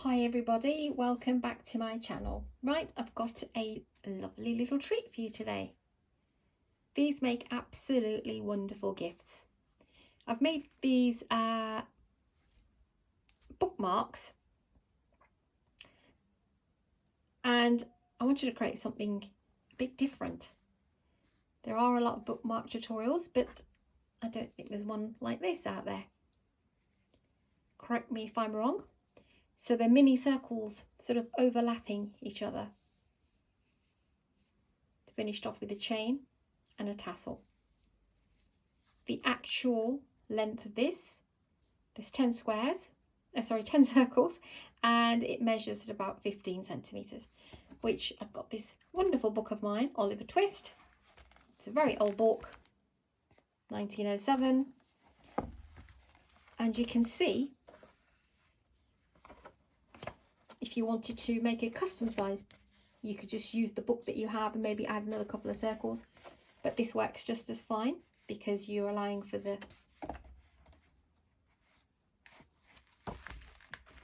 Hi everybody, welcome back to my channel. Right, I've got a lovely little treat for you today. These make absolutely wonderful gifts. I've made these bookmarks and I wanted to create something a bit different. There are a lot of bookmark tutorials, but I don't think there's one like this out there. Correct me if I'm wrong. So they're mini circles sort of overlapping each other. Finished off with a chain and a tassel. The actual length of this, there's 10 circles, and it measures at about 15 centimeters, which I've got this wonderful book of mine, Oliver Twist. It's a very old book, 1907, and you can see if you wanted to make a custom size, you could just use the book that you have and maybe add another couple of circles, but this works just as fine because you're allowing for the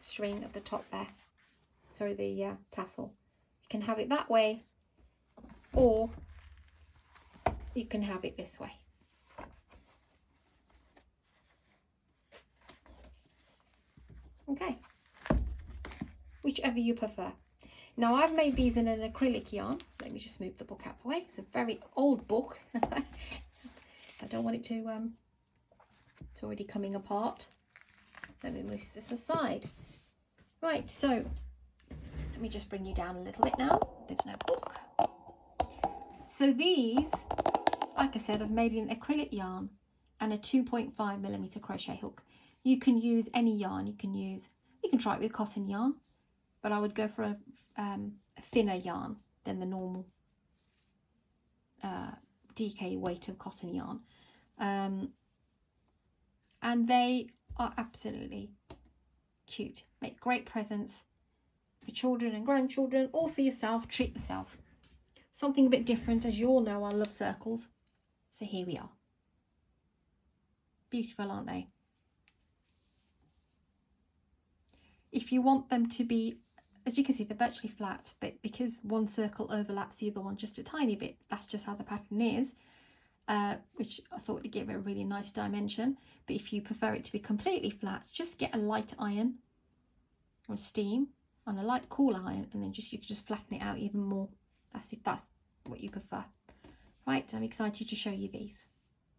string at the top there, sorry, the tassel. You can have it that way, or you can have it this way. Okay, whichever you prefer. Now I've made these in an acrylic yarn. Let me just move the book out of the way. It's a very old book. I don't want it to, it's already coming apart. Let me move this aside. Right, so let me just bring you down a little bit now. There's no book. So these, like I said, I've made in acrylic yarn and a 2.5mm crochet hook. You can use any yarn. You can try it with cotton yarn, but I would go for a thinner yarn than the normal DK weight of cotton yarn. And they are absolutely cute. Make great presents for children and grandchildren, or for yourself. Treat yourself. Something a bit different. As you all know, I love circles. So here we are. Beautiful, aren't they? If you want them to be, as you can see, they're virtually flat, but because one circle overlaps the other one just a tiny bit, that's just how the pattern is, which I thought would give it a really nice dimension. But if you prefer it to be completely flat, just get a light iron or steam on a light cool iron, and then you can just flatten it out even more. That's if that's what you prefer. Right, I'm excited to show you these.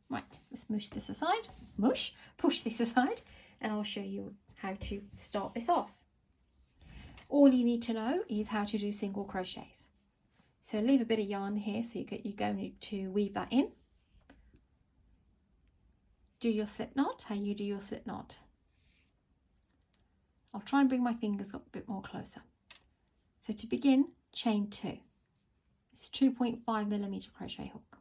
Right, let's push this aside, and I'll show you how to start this off. All you need to know is how to do single crochets. So leave a bit of yarn here, so you're going to weave that in. Do your slip knot, how you do your slip knot. I'll try and bring my fingers up a bit more closer. So to begin, chain 2. It's a 2.5mm crochet hook.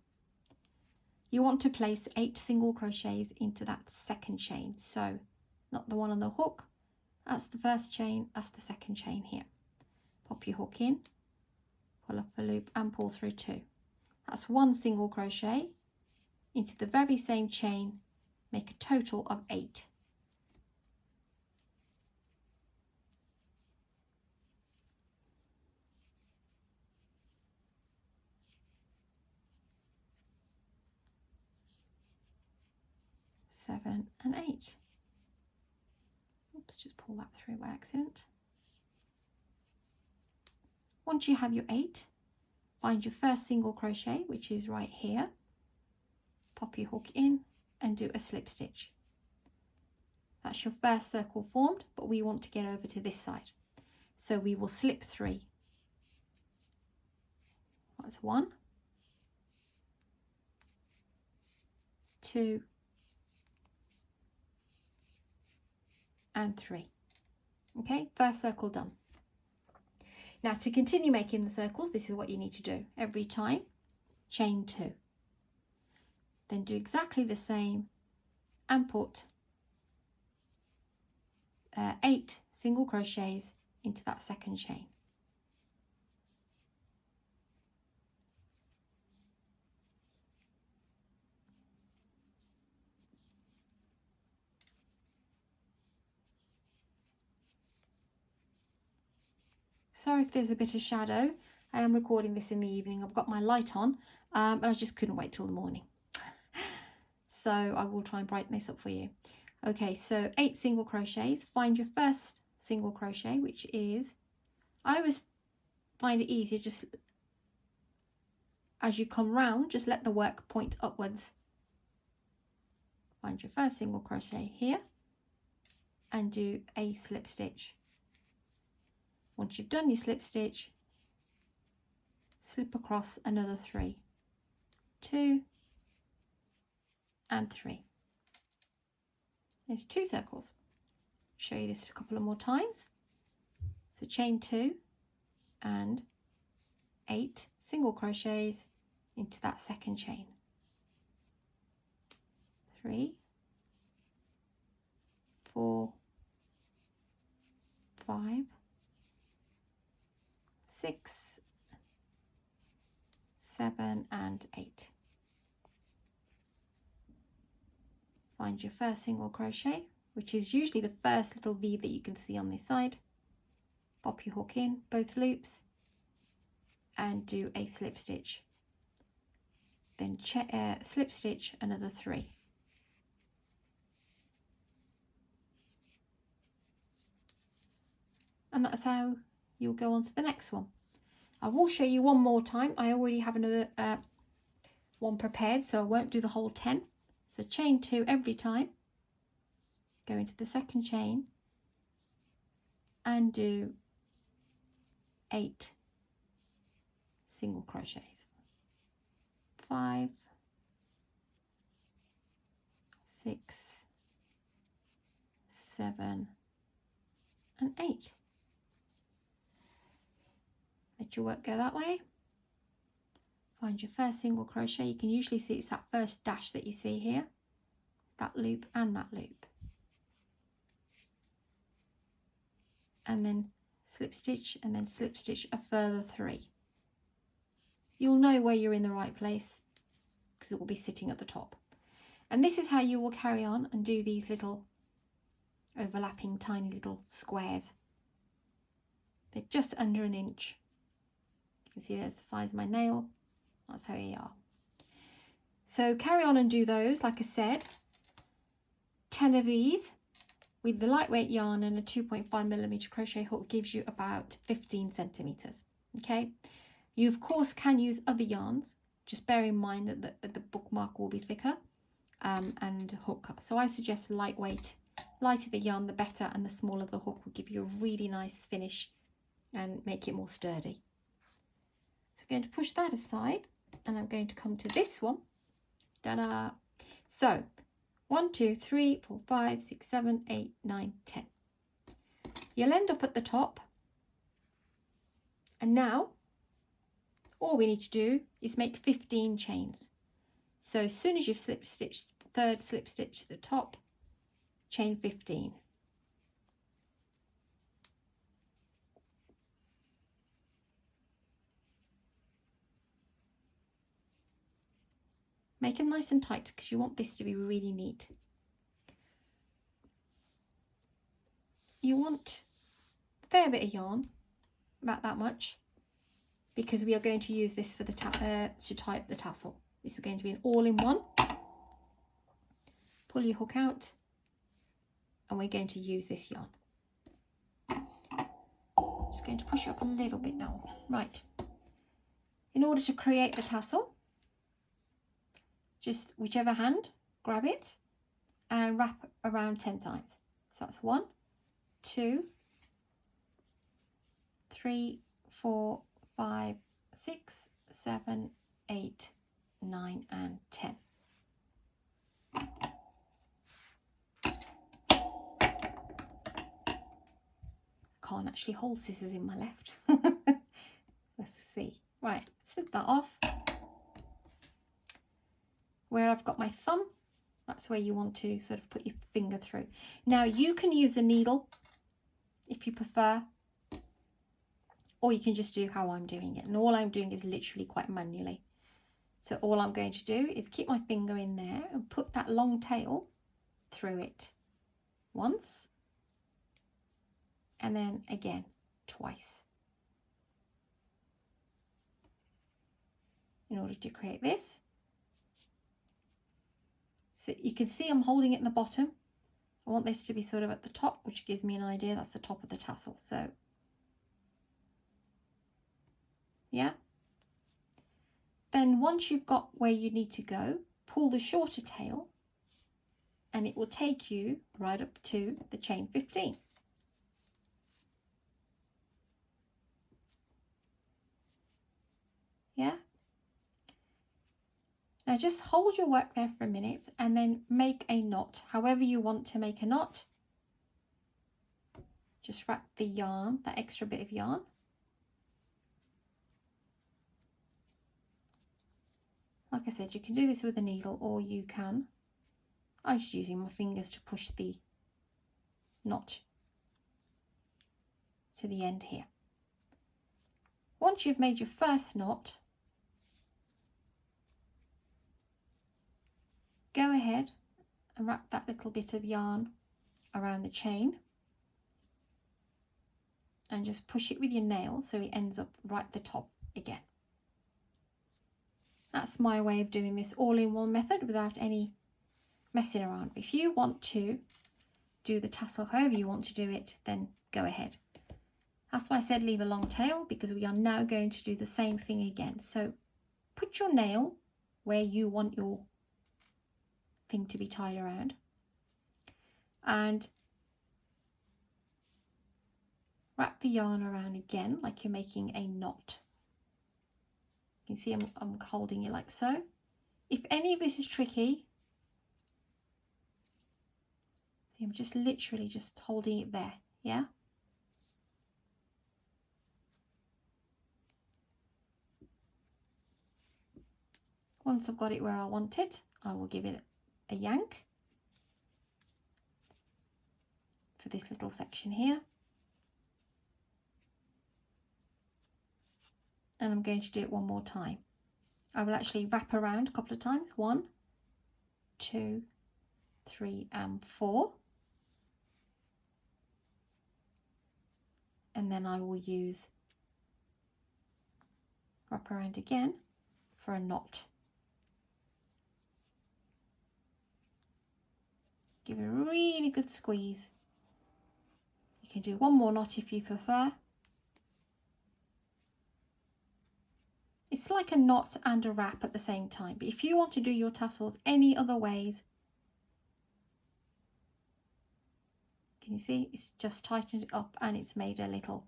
You want to place 8 single crochets into that second chain. So not the one on the hook, that's the first chain, that's the second chain here. Pop your hook in, pull up a loop and pull through 2. That's 1 single crochet into the very same chain, make a total of 8. Seven and 8. Oops, just pull that through by accident. Once you have your 8, find your first single crochet, which is right here. Pop your hook in and do a slip stitch. That's your first circle formed, but we want to get over to this side. So we will slip 3. That's 1, 2, and 3. Okay, first circle done. Now to continue making the circles, this is what you need to do. Every time, chain 2. Then do exactly the same and put 8 single crochets into that second chain. Sorry if there's a bit of shadow. I am recording this in the evening. I've got my light on, but I just couldn't wait till the morning. So I will try and brighten this up for you. Okay, so 8 single crochets. Find your first single crochet, which is, I always find it easier just as you come round, just let the work point upwards. Find your first single crochet here and do a slip stitch. Once you've done your slip stitch, slip across another 3, 2 and 3. There's 2 circles. Show you this a couple of more times. So chain 2 and 8 single crochets into that second chain. 3, 4, 5, 6, 7 and 8. Find your first single crochet, which is usually the first little V that you can see on this side. Pop your hook in both loops and do a slip stitch. Then slip stitch another 3. And that's how you'll go on to the next one. I will show you one more time. I already have another one prepared, so I won't do the whole 10. So chain 2 every time, go into the second chain and do 8 single crochets. 5, 6, 7 and 8. Let your work go that way. Find your first single crochet. You can usually see it's that first dash that you see here, that loop and that loop. And then slip stitch and then slip stitch a further 3. You'll know where you're in the right place because it will be sitting at the top. And this is how you will carry on and do these little overlapping tiny little squares. They're just under an inch. You can see there's the size of my nail. That's how they are. So carry on and do those, like I said, 10 of these with the lightweight yarn and a 2.5mm crochet hook gives you about 15 centimeters. Okay, you of course can use other yarns, just bear in mind that the bookmark will be thicker and hook. So I suggest lightweight. Lighter the yarn the better, and the smaller the hook will give you a really nice finish and make it more sturdy. So I'm going to push that aside and I'm going to come to this one. Ta-da! So 1, 2, 3, 4, 5, 6, 7, 8, 9, 10. You'll end up at the top, and now all we need to do is make 15 chains. So as soon as you've slip stitched the third slip stitch to the top, chain 15. Make them nice and tight because you want this to be really neat. You want a fair bit of yarn, about that much, because we are going to use this for the to tie up the tassel. This is going to be an all-in-one. Pull your hook out and we're going to use this yarn. I'm just going to push up a little bit now. Right. In order to create the tassel, just whichever hand, grab it and wrap around 10 times. So that's 1, 2, 3, 4, 5, 6, 7, 8, 9 and 10. Can't actually hold scissors in my left. Let's see. Right, slip that off. Where I've got my thumb, that's where you want to sort of put your finger through. Now you can use a needle if you prefer, or you can just do how I'm doing it. And all I'm doing is literally quite manually. So all I'm going to do is keep my finger in there and put that long tail through it once, and then again twice. in order to create this. So you can see I'm holding it in the bottom. I want this to be sort of at the top, which gives me an idea that's the top of the tassel. So yeah. Then once you've got where you need to go, pull the shorter tail and it will take you right up to the chain 15. Yeah. Now just hold your work there for a minute and then make a knot, however you want to make a knot. Just wrap the yarn, that extra bit of yarn. Like I said, you can do this with a needle or you can. I'm just using my fingers to push the knot to the end here. Once you've made your first knot, go ahead and wrap that little bit of yarn around the chain and just push it with your nail so it ends up right at the top again. That's my way of doing this all-in-one method without any messing around. If you want to do the tassel however you want to do it, then go ahead. That's why I said leave a long tail, because we are now going to do the same thing again. So put your nail where you want your thing to be tied around and wrap the yarn around again like you're making a knot. You can see I'm holding it like so. If any of this is tricky, see, I'm just literally just holding it there, yeah? Once I've got it where I want it, I will give it a yank for this little section here. And I'm going to do it one more time. I will actually wrap around a couple of times. 1, 2, 3 and 4. And then I will use wrap around again for a knot. Give it a really good squeeze. You can do one more knot if you prefer. It's like a knot and a wrap at the same time, but if you want to do your tassels any other ways, can you see it's just tightened it up and it's made another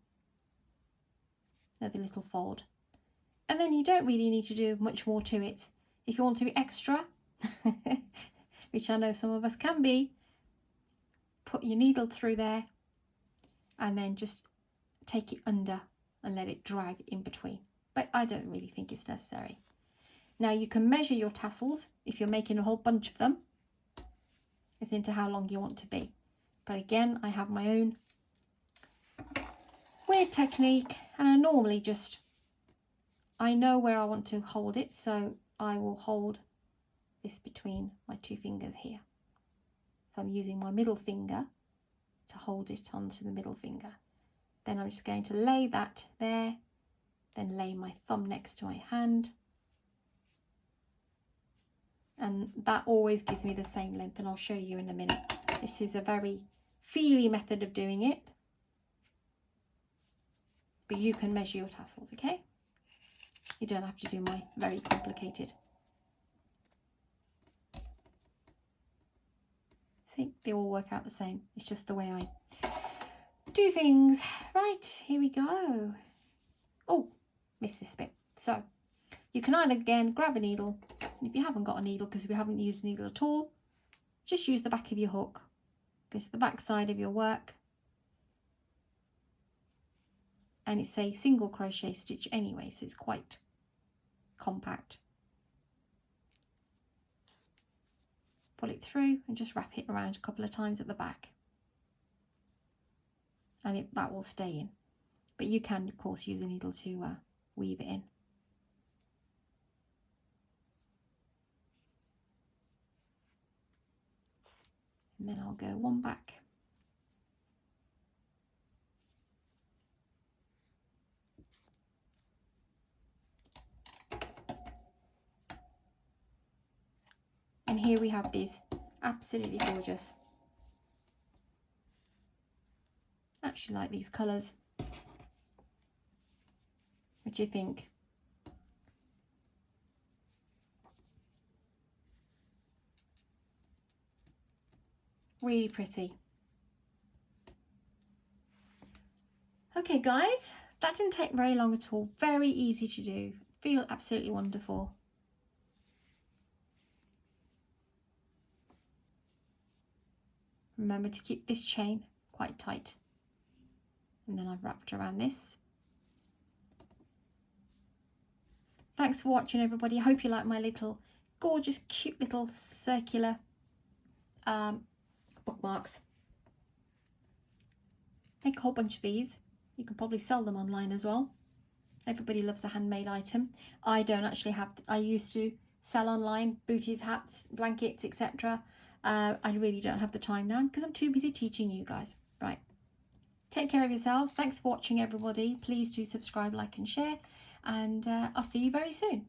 little fold. And then you don't really need to do much more to it. If you want to be extra, which I know some of us can be, put your needle through there and then just take it under and let it drag in between. But I don't really think it's necessary. Now you can measure your tassels if you're making a whole bunch of them. It's into how long you want to be. But again, I have my own weird technique, and I normally I know where I want to hold it, so I will hold this between my two fingers here. So I'm using my middle finger to hold it onto the middle finger. Then I'm just going to lay that there, then lay my thumb next to my hand. And that always gives me the same length, and I'll show you in a minute. This is a very feely method of doing it, but you can measure your tassels, okay? You don't have to do my very complicated. See, they all work out the same. It's just the way I do things. Right, here we go. Oh, missed this bit. So you can either, again, grab a needle, and if you haven't got a needle, because we haven't used a needle at all, just use the back of your hook. Go to the back side of your work, and it's a single crochet stitch anyway, so it's quite compact. Pull it through and just wrap it around a couple of times at the back, and that will stay in. But you can, of course, use a needle to weave it in. And then I'll go one back. And here we have these absolutely gorgeous. I actually like these colours. What do you think? Really pretty. Okay guys, that didn't take very long at all. Very easy to do. Feel absolutely wonderful. Remember to keep this chain quite tight. And then I've wrapped around this. Thanks for watching everybody. I hope you like my little gorgeous cute little circular bookmarks. Make a whole bunch of these. You can probably sell them online as well. Everybody loves a handmade item. I don't actually have, I used to sell online booties, hats, blankets, etc. I really don't have the time now because I'm too busy teaching you guys. Right. Take care of yourselves. Thanks for watching everybody. Please do subscribe, like and share. And I'll see you very soon.